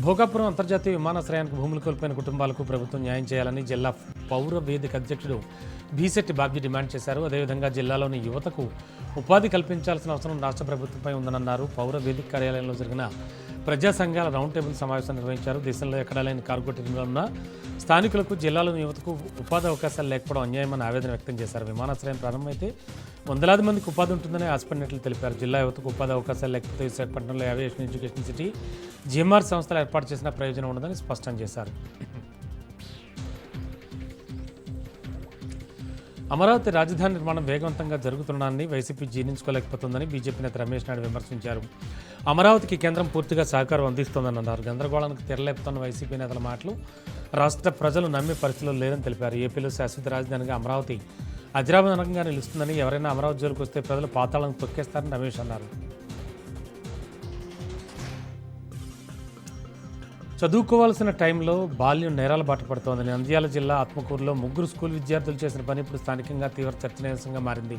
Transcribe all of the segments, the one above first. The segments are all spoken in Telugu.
భోగాపురం అంతర్జాతీయ విమానాశ్రయానికి భూములు కోల్పోయిన కుటుంబాలకు ప్రభుత్వం న్యాయం చేయాలని జిల్లా పౌర వేదిక అధ్యక్షుడు బీశెట్టి బాబ్జీ డిమాండ్ చేశారు. అదేవిధంగా జిల్లాలోని యువతకు ఉపాధి కల్పించాల్సిన అవసరం రాష్ట్ర ప్రభుత్వంపై ఉందన్నారు. పౌర వేదిక కార్యాలయంలో జరిగిన ప్రజా సంఘాల రౌండ్ టేబుల్ సమావేశం నిర్వహించారు. దేశంలో ఎక్కడా లేని కార్గో టెర్మినల్ ఉన్న స్థానికులకు జిల్లాలోని యువతకు ఉపాధి అవకాశాలు లేకపోవడం అన్యాయమని ఆవేదన వ్యక్తం చేశారు. విమానాశ్రయం ప్రారంభమైతే వందలాది మందికి ఉపాధి ఉంటుందని ఆశపడినట్లు తెలిపారు. జిల్లా యువతకు ఉపాధి అవకాశాలు లేకపోతే విశాఖపట్నంలో ఏవియేషన్ ఎడ్యుకేషన్ సిటీ, జిఎంఆర్ సంస్థలు ఏర్పాటు చేసిన ప్రయోజనం ఉండదని స్పష్టం చేశారు. అమరావతి రాజధాని నిర్మాణం వేగవంతంగా జరుగుతున్నానని వైసీపీ జీర్ణించుకోలేకపోతుందని బీజేపీ నేత రమేష్ నాయుడు విమర్శించారు. అమరావతికి కేంద్రం పూర్తిగా సహకారం అందిస్తోందని అన్నారు. గందరగోళానికి తెరలేపుతున్న వైసీపీ నేతల మాటలు రాష్ట్ర ప్రజలు నమ్మే పరిస్థితుల్లో లేరని తెలిపారు. ఏపీలో శాశ్వత రాజధానిగా అమరావతి అజరామరంగా నిలుస్తుందని, ఎవరైనా అమరావతి జోలికి వస్తే ప్రజలు పాతాళాలను తొక్కేస్తారని రమేష్ అన్నారు. చదువుకోవాల్సిన టైంలో బాల్యం నేరాల బాట పడుతోందని నంద్యాల జిల్లా ఆత్మకూరులో 3 స్కూల్ విద్యార్థులు చేసిన పని ఇప్పుడు స్థానికంగా తీవ్ర చర్చనీయాంశంగా మారింది.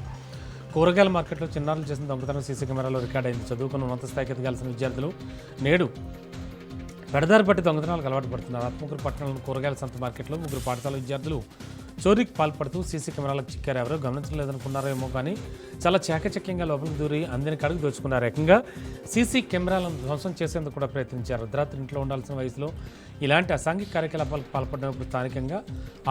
కూరగాయల మార్కెట్లో చిన్నారులు చేసిన దొంగతనం సీసీ కెమెరాలో రికార్డైంది. చదువుకున్న ఉన్నత స్థాయికి ఎదగాల్సిన విద్యార్థులు నేడు పెడదారి పట్టి దొంగతనాలకు అలవాటు పడుతున్నారు. ఆత్మకూరు పట్టణంలోని కూరగాయల సంత మార్కెట్లో 3 పాఠశాల విద్యార్థులు చోరీకి పాల్పడుతూ సీసీ కెమెరాలకు చిక్కారు. ఎవరో గమనించలేదనుకున్నారేమో కానీ చాలా చాకచక్యంగా లోపలికి దూరి అందిన కడుగు దోచుకున్నారు. ఏకంగా సీసీ కెమెరాలను ధ్వంసం చేసేందుకు కూడా ప్రయత్నించారు. అర్ధరాత్రి ఇంట్లో ఉండాల్సిన వయసులో ఇలాంటి అసాంఘిక కార్యకలాపాలకు పాల్పడడం ఇప్పుడు స్థానికంగా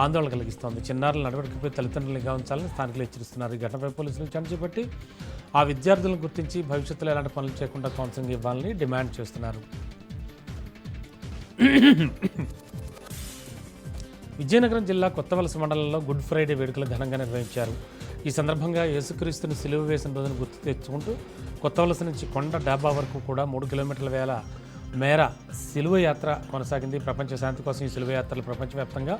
ఆందోళన కలిగిస్తోంది. చిన్నారుల నడవడికపై తల్లిదండ్రులుగా ఉంచాలని స్థానికులు హెచ్చరిస్తున్నారు. ఈ ఘటనపై పోలీసులు విచారణ చేపట్టి ఆ విద్యార్థులను గుర్తించి భవిష్యత్తులో ఎలాంటి పనులు చేయకుండా కౌన్సిలింగ్ ఇవ్వాలని డిమాండ్ చేస్తున్నారు. విజయనగరం జిల్లా కొత్తవలస మండలంలో గుడ్ ఫ్రైడే వేడుకలు ఘనంగా నిర్వహించారు. ఈ సందర్భంగా యేసుక్రీస్తుని సిలువ వేసిన రోజును గుర్తు తెచ్చుకుంటూ కొత్తవలస నుంచి కొండ డాబా వరకు కూడా 3 కిలోమీటర్ల మేర సిలువ యాత్ర కొనసాగింది. ప్రపంచ శాంతి కోసం ఈ సిలువ యాత్రలు ప్రపంచవ్యాప్తంగా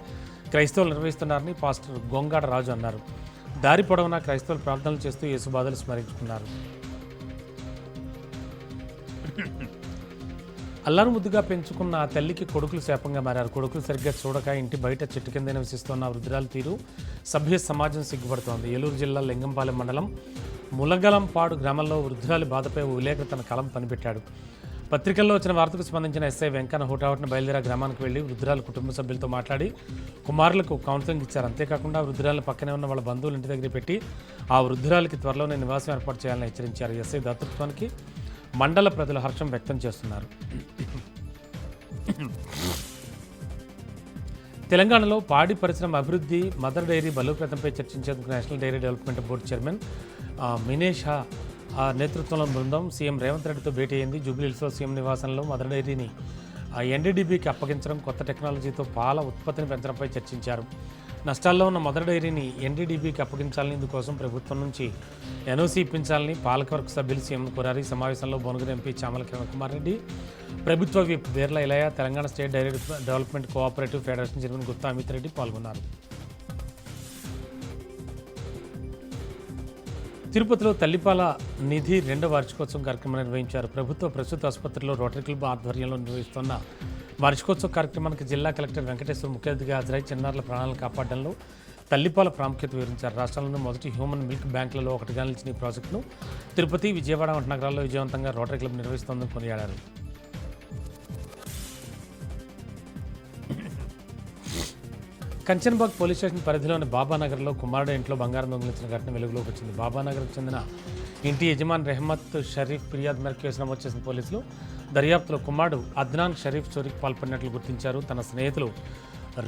క్రైస్తవులు నిర్వహిస్తున్నారని పాస్టర్ గొంగాడ రాజు అన్నారు. దారి పొడవునా క్రైస్తవులు ప్రార్థనలు చేస్తూ యేసుబాధలు స్మరించుకున్నారు. అల్లారు ముద్దుగా పెంచుకున్న ఆ తల్లికి కొడుకులు శాపంగా మారారు. కొడుకులు సరిగ్గా చూడక ఇంటి బయట చెట్టు కింద నివసిస్తున్న వృద్ధురాలు తీరు సభ్య సమాజం సిగ్గుపడుతోంది. ఏలూరు జిల్లా లింగంపాలెం మండలం ములగలంపాడు గ్రామంలో వృద్ధురాలి బాధపై ఓ విలేకరు తన కలం పనిపెట్టాడు. పత్రికల్లో వచ్చిన వార్తకు స్పందించిన ఎస్ఐ వెంకన్న హుటాహుటిన బయలుదేరా గ్రామానికి వెళ్లి వృద్ధురాలు కుటుంబ సభ్యులతో మాట్లాడి కుమారులకు కౌన్సిలింగ్ ఇచ్చారు. అంతేకాకుండా వృద్ధురాలను పక్కనే ఉన్న వాళ్ళ బంధువులు ఇంటి దగ్గర పెట్టి ఆ వృద్ధురాలికి త్వరలోనే నివాసం ఏర్పాటు చేయాలని హెచ్చరించారు. ఎస్ఐ దాతృత్వానికి మండల ప్రజలు హర్షం వ్యక్తం చేస్తున్నారు. తెలంగాణలో పాడి పరిశ్రమ అభివృద్ధి, మదర్ డైరీ బలోపేతంపై చర్చించేందుకు national dairy development board chairman Minesh నేతృత్వంలో బృందం సీఎం రేవంత్ రెడ్డితో భేటీ అయింది. జూబ్లీహిల్స్లో సీఎం నివాసంలో మదర్ డైరీని ఎన్డీడీబీకి అప్పగించడం, కొత్త టెక్నాలజీతో పాల ఉత్పత్తిని పెంచడంపై చర్చించారు. నష్టాల్లో ఉన్న మదర్ డైరీని ఎన్డీడీబీకి అప్పగించాలని, ఇందుకోసం ప్రభుత్వం నుంచి ఎన్ఓసీ ఇప్పించాలని పాలకవర్గ సభ్యులు సీఎం కోరారు. ఈ సమావేశంలో భువనగిరి ఎంపీ చామల కిరణ్ కుమార్ రెడ్డి, ప్రభుత్వ whip Beerla Ilaiah, Telangana state dairy development cooperative federation chairman Gutha Amit Reddy పాల్గొన్నారు. తిరుపతిలో తల్లిపాల నిధి 2వ వార్షికోత్సవం కార్యక్రమం నిర్వహించారు. ప్రభుత్వ ప్రస్తుత ఆసుపత్రిలో రోటరీ క్లబ్ ఆధ్వర్యంలో నిర్వహిస్తున్న వార్షికోత్సవ కార్యక్రమానికి జిల్లా కలెక్టర్ వెంకటేశ్వర ముఖ్య అతిథిగా హాజరై చిన్నారుల ప్రాణాలను కాపాడడంలో తల్లిపాల ప్రాముఖ్యత వివరించారు. రాష్ట్రంలోని మొదటి హ్యూమన్ మిల్క్ బ్యాంకులలో ఒకటిగా నిలిచిన ఈ ప్రాజెక్టును తిరుపతి, విజయవాడ వంటి నగరాల్లో విజయవంతంగా రోటరీ క్లబ్ నిర్వహిస్తోందని కొనియాడారు. కంచన్బాగ్ పోలీస్ స్టేషన్ పరిధిలోని బాబానగర్లో కుమారుడు ఇంట్లో బంగారం దొంగిలించిన ఘటన వెలుగులోకి వచ్చింది. బాబానగర్కు చెందిన ఇంటి యజమాని రెహమత్ షరీఫ్ ఫిర్యాదు మేరకు కేసు నమోదు చేసిన పోలీసులు దర్యాప్తులో కుమారుడు అద్నాన్ షరీఫ్ చోరీకి పాల్పడినట్లు గుర్తించారు. తన స్నేహితులు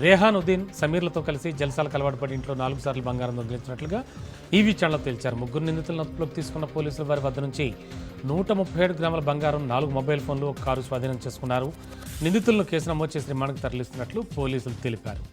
రేహాన్ ఉద్దీన్, సమీర్లతో కలిసి జల్సాలకు అలవాటు పడి ఇంట్లో 4 సార్లు బంగారం దొంగిలించినట్లుగా ఈ విచారణలో తేల్చారు. 3 నిందితులను అదుపులోకి తీసుకున్న పోలీసులు వారి వద్ద నుంచి 137 గ్రాముల బంగారం, 4 మొబైల్ ఫోన్లు, ఒక కారు స్వాధీనం చేసుకున్నారు. నిందితులను కేసు నమోదు చేసి రిమాండ్కు తరలిస్తున్నట్లు పోలీసులు తెలిపారు.